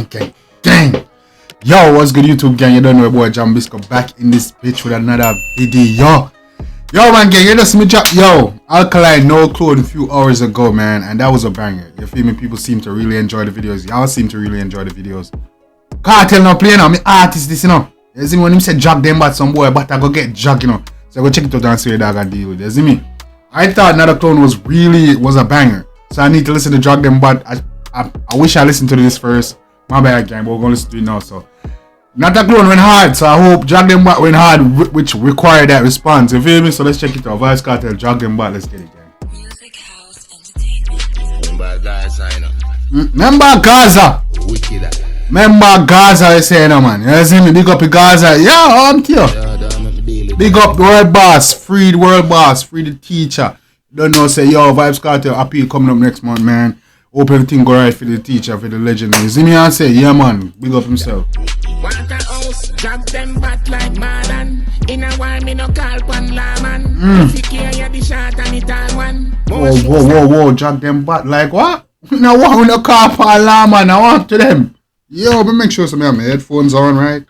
gang. Yo, what's good YouTube gang? You don't know boy Jambisco back in this bitch with another video. Yo man gang, you just me drop Alkaline No Clone a few hours ago, man, and that was a banger. You feel me? People seem to really enjoy the videos. Y'all seem to really enjoy the videos. Kartel now playing now, me artist this, you know. You see me when him say jog Dem Bat some boy, but I go get jog, you know. So I go check it out and see what I gotta deal with. You see me? I thought Another Clone was a banger. So I need to listen to Jog Dem Bat. I wish I listened to this first. My bad gang, but we're gonna listen to it now. So Another Clone went hard, so I hope Jog Dem Bat went hard, which required that response. You feel me? So let's check it out. Vybz Kartel, Jog Dem Bat, let's get it, gang. Music house entertainment. Remember Gaza. Remember Gaza, I say no man. You see me? Big up the Gaza. Yeah, I'm here. Big up the world boss, free the world boss, free the teacher. Don't know, say yo, Vybz Kartel appeal coming up next month, man. Hope everything go right for the teacher, for the legend. You see me and say, yeah man, big up himself. Drop them back like madman. In a while, me no call pan laman. If you care, you the shot and it all one. Whoa, Jog Dem Bat like what? Now what we no call pan laman, I want to them. Yo, but make sure some of my headphones on, right?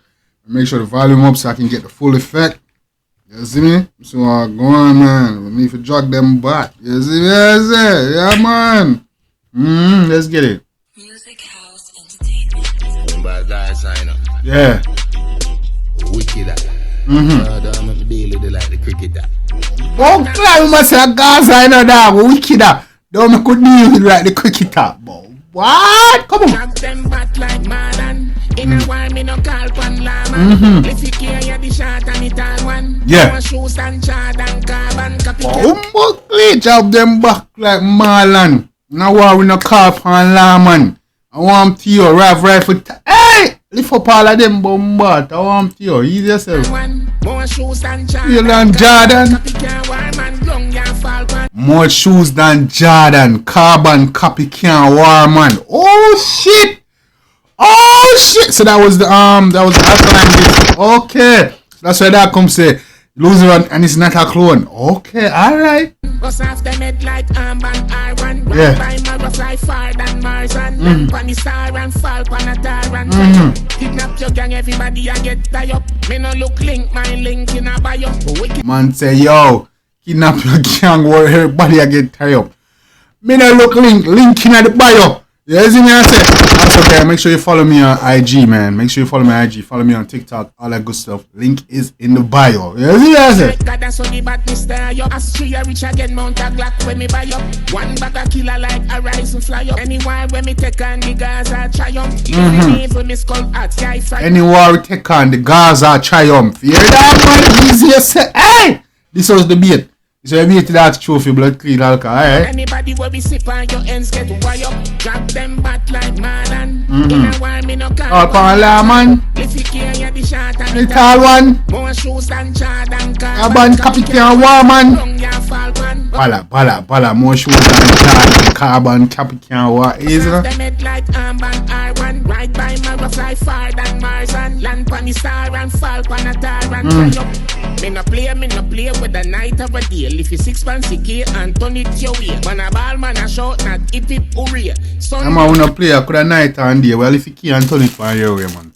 Make sure the volume up so I can get the full effect. You see me? So go on, man. We need to Jog Dem Bat. You see me? Yeah, man. Let's get it. Music house entertainment. Bad guy sign up. Yeah. Wicked that. I'm deal with it like the cricket that. Oh, I must say Gaza, I know that. Wicked that. Don't make good deal with like the cricket that. What? Come on. Drop them back like madman. In a while, me no call pan laman. If you care, you the shot and it all one. Yeah. Shoes and Jordan carbon copy. Oh, Jog Dem Bat like Marlon. Now why we no call pan laman? I want to you, rifle. Hey! Lift up all of them bombat. I want to you. Easy yourself. More shoes than Jordan. More shoes than Jordan. Carbon copy can war man. Oh shit! So that was the Alkaline. Okay. That's why that comes say loser and it's not a clone. Okay, alright. Bust off them head like armband iron. Yeah. By my rough like fire than Martian. Lamp on the star and fall on a tyrant. Kidnap your gang, everybody and get tie up. Me no look link, my link in a bio. Man say, yo, kidnap your gang where everybody a get tie up. Me no look link in the bio. You see me I say? That's okay, make sure you follow me on IG, man. Make sure you follow my IG, follow me on TikTok, all that good stuff. Link is in the bio. You see me I say? That's so the bad mister up. As tree a rich again, mount a Glock when me buy up. One bag a killer like a rise and fly up. Anywhere when me take on the Gaza triumph. Even me skull at sky fry. Anywhere we take on the Gaza triumph. You hear that man? Easy as say, hey! This was the beat. So you beat that trophy blood clean alcohol, alright? Anybody will be sip on your ends get wire up. Drop them back like madman. In a while me no call. All pan laman. If you care, you the shot and The tall one. more shoes than Jordan Carbon copy can war man. Long ya fall pan. Bala. More shoes than Jordan. Carbon copy can war. Easy no? Them head like armband iron. Right by my rough like fire than Martian. Land pan the star and fall pan a tyrant. Me no play with the night of a day. If you 6 pounds a key and turn it your way. Man a ball, man a shot, not hip hooray. I'm a wanna play a could night and day. Well, if you can't turn it for your way, man.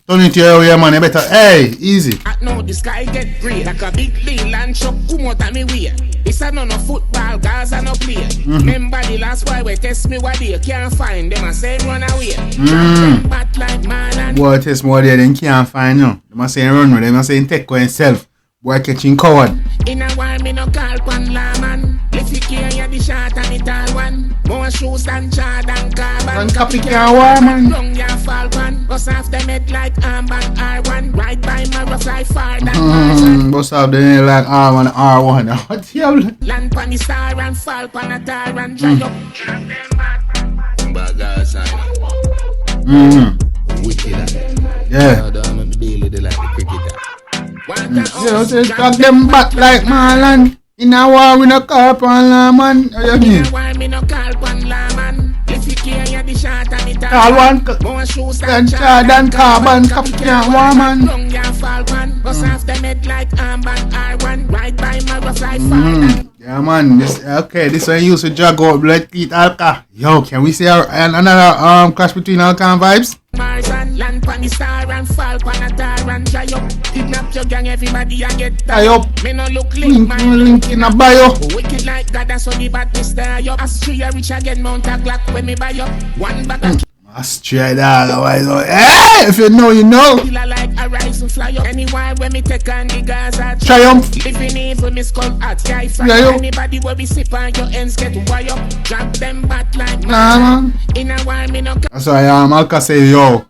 Turn it your way, man. You better, hey, easy. I know the sky get grey like a big lean and truck come out of me way. It's a no football, Gaza no play. Remember the last boy we test me what they can't find. Them a say run away. Them bat like Marlon. Boy, test more there than can't find you. Them a say run with them. A say take for himself. Boy catching coward. In a while me no call pan laman. If you care, you the shot and it all one. More shoes than Jordan carbon. Copy can war man. Long ya fall pan. Bust off them head like armband iron. Right by my rough like fire than Martian. Bust off the head like R1, R1. What the hell? Land pan the star and fall pan a tyrant. Dry up. Bad guy sign up. Wicked that. Yeah. I'm deal with it like the cricket that. You say Jog Dem Bat like Marlon. In a war we no call pan laman. What you mean? Why me no call pan laman? If you care, you the the shot and it All one more shoes than than carbon cup can't warm man. Long ya falcon, bust off the head like armband R1. Ride by my rough like fire. Yeah man, this okay, this one used to jog out blood eat alka. Yo, can we see another clash between Alka and Vybz? Mars and land pan the star and falcon and tar and dry up. Kidnap your gang, everybody and get Tie up. Me no look Link link in a bio. Wicked like God, that's what the badness there. Yo, Astria rich again, Mount a Glock when me buy up. One back and Must try that, otherwise, hey, if you know, you know. killer like a rise and fly up. Anywhere when me take on the Gaza. Triumph. Living evil, me skull at sky fire. Yeah, yo. Anybody where we sip on your ends get wire up. Drop them bat like Nah, man. in a while me no That's why Alka say, yo,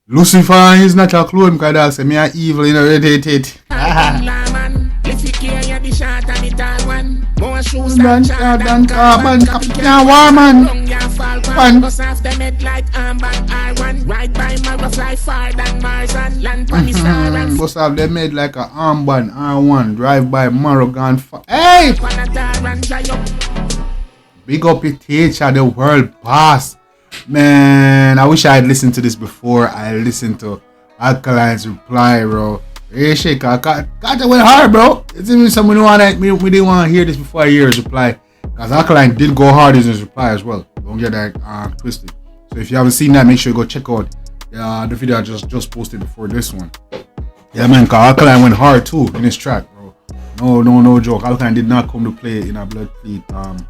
Lucifer is not a clone, because I say, me are evil, you know, it. man. If you care, you the shot and the tall one. More shoes Than than carbon cup can't warm man. Long ya falcon, Fun. bust off them head like armband R1. Ride by my rough like far than Mars and land pan the star and Must have them made like a armband R1, drive by Morrigan. Hey! pan a tar and dry up. Big up your teacher, the world boss. Man, I wish I had listened to this before I listened to Alkaline's reply, bro. Hey, shake, I got to went hard, bro. It's even someone who we didn't want to hear this before I hear his reply. Because Alkaline did go hard in his reply as well. Don't get that twisted. So if you haven't seen that, make sure you go check out the video I just posted before this one. Yeah, man, because Alkaline went hard too in his track, bro. No joke. Alkaline did not come to play in a blood fleet, not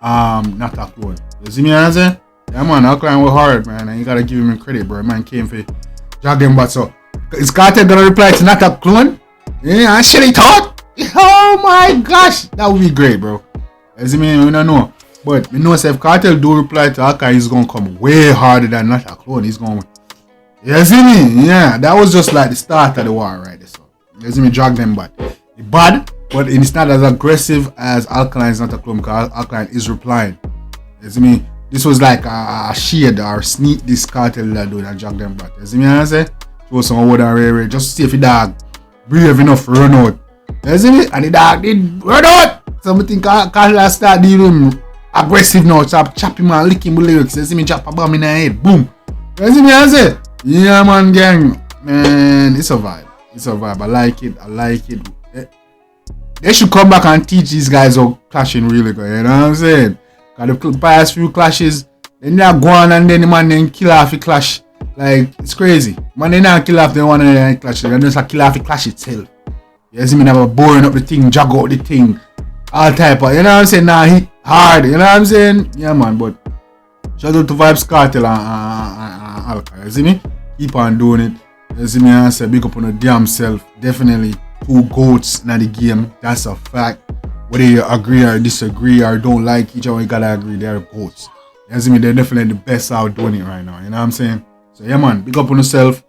a clone. You see me answer? Yeah, man, Alkaline went hard, man, and you gotta give him credit, bro. Man came for Dem Bat. So is Kartel gonna reply to not a clone? Yeah, I shit he thought. Oh my gosh, that would be great, bro. You see me? We don't know. But we know if Kartel do reply to Alkaline, he's gonna come way harder than not a clone. He's gonna, you see me? Yeah, that was just like the start of the war, right there. So you see me, drag them back. It's bad, but it's not as aggressive as Alkaline's not a clone, because Alkaline is replying. You see me? This was like a shade or sneak this Kartel that do that drag them back. You see me? I say, show some wood and rare, just to see if the dog brave enough to run out. You see me? And the dog did run out. So I think Kartel start dealing aggressive now. Stop chopping and licking the lyrics. You see me? Chop a bomb in the head. Boom. You see me? I say, yeah, man, gang. Man, it's a vibe. It's a vibe. I like it. They should come back and teach these guys how clashing really good. You know what I'm saying? Because the past few clashes, then they go on and then the man then kill off the clash. Like, it's crazy. Man, they not kill off the one and then clash. They just kill off the clash itself. You see me never boring up the thing, jog out the thing. All type of, you know what I'm saying? Nah, hit hard. You know what I'm saying? Yeah, man, but shout out to Vybz Kartel and Alka. You see me? Keep on doing it. You see me? I say big up on the damn self. Definitely 2 goats in the game. That's a fact. Whether you agree or disagree or don't like each other, you gotta agree they're goats. You see me? They're definitely the best out doing it right now. You know what I'm saying? So yeah, man, big up on yourself.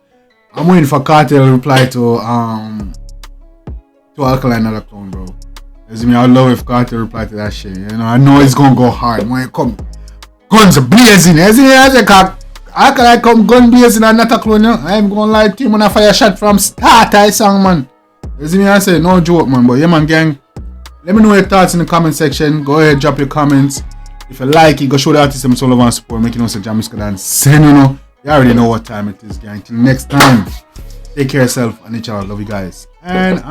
I'm waiting for Kartel to reply to Alkaline not a clone, bro. You see me? I love if Kartel reply to that shit. You know, I know it's gonna go hard when it come guns blazing. You see me? I say, Alkaline come gun blazing and not a clone. I ain't gonna lie to you when I fire shot from start. I song, man. You see me? I say no joke, man. But yeah, man, gang. Let me know your thoughts in the comment section. Go ahead, drop your comments. If you like it, go show the artist some solo and support. Make it know say Jambisco and send, you know. You already know what time it is, gang. Till next time. Take care of yourself and each other. Love you guys. And